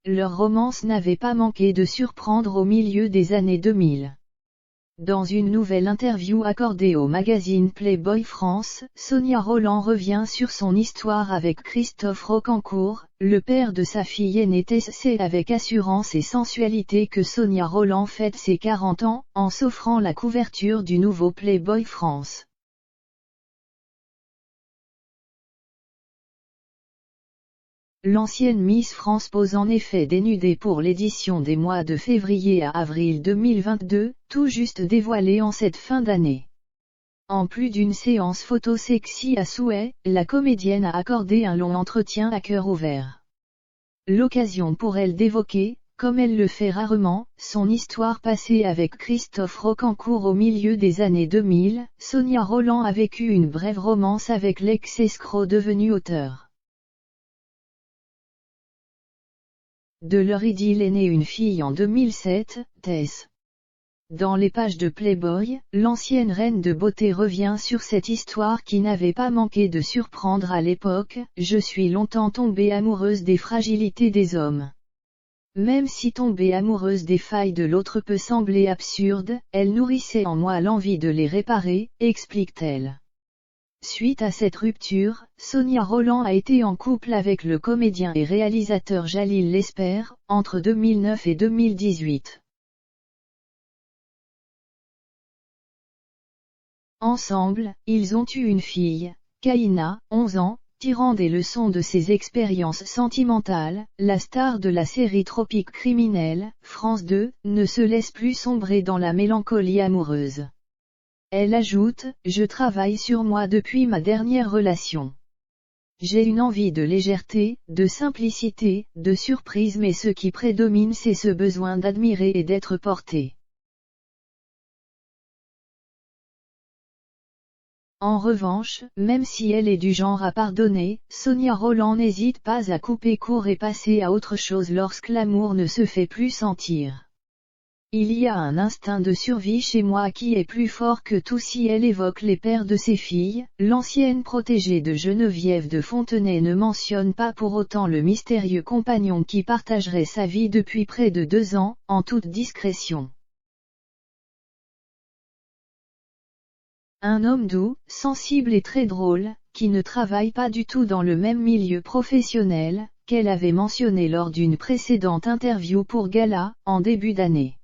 leur romance n'avait pas manqué de surprendre au milieu des années 2000. Dans une nouvelle interview accordée au magazine Playboy France, Sonia Rolland revient sur son histoire avec Christophe Rocancourt, le père de sa fille aînée Tess. C'est avec assurance et sensualité que Sonia Rolland fête ses 40 ans, en s'offrant la couverture du nouveau Playboy France. L'ancienne Miss France pose en effet dénudée pour l'édition des mois de février à avril 2022, tout juste dévoilée en cette fin d'année. En plus d'une séance photo sexy à souhait, la comédienne a accordé un long entretien à cœur ouvert. L'occasion pour elle d'évoquer, comme elle le fait rarement, son histoire passée avec Christophe Rocancourt au milieu des années 2000. Sonia Rolland a vécu une brève romance avec l'ex-escroc devenu auteur. De leur idylle est née une fille en 2007, Tess. Dans les pages de Playboy, l'ancienne reine de beauté revient sur cette histoire qui n'avait pas manqué de surprendre à l'époque. Je suis longtemps tombée amoureuse des fragilités des hommes. Même si tomber amoureuse des failles de l'autre peut sembler absurde, elle nourrissait en moi l'envie de les réparer, explique-t-elle. Suite à cette rupture, Sonia Rolland a été en couple avec le comédien et réalisateur Jalil Lesper, entre 2009 et 2018. Ensemble, ils ont eu une fille, Kaina, 11 ans, tirant des leçons de ses expériences sentimentales. La star de la série Tropique criminelle, France 2, ne se laisse plus sombrer dans la mélancolie amoureuse. Elle ajoute, « Je travaille sur moi depuis ma dernière relation. J'ai une envie de légèreté, de simplicité, de surprise, mais ce qui prédomine c'est ce besoin d'admirer et d'être porté. » En revanche, même si elle est du genre à pardonner, Sonia Rolland n'hésite pas à couper court et passer à autre chose lorsque l'amour ne se fait plus sentir. Il y a un instinct de survie chez moi qui est plus fort que tout. Si elle évoque les pères de ses filles, l'ancienne protégée de Geneviève de Fontenay ne mentionne pas pour autant le mystérieux compagnon qui partagerait sa vie depuis près de 2 ans, en toute discrétion. Un homme doux, sensible et très drôle, qui ne travaille pas du tout dans le même milieu professionnel, qu'elle avait mentionné lors d'une précédente interview pour Gala, en début d'année.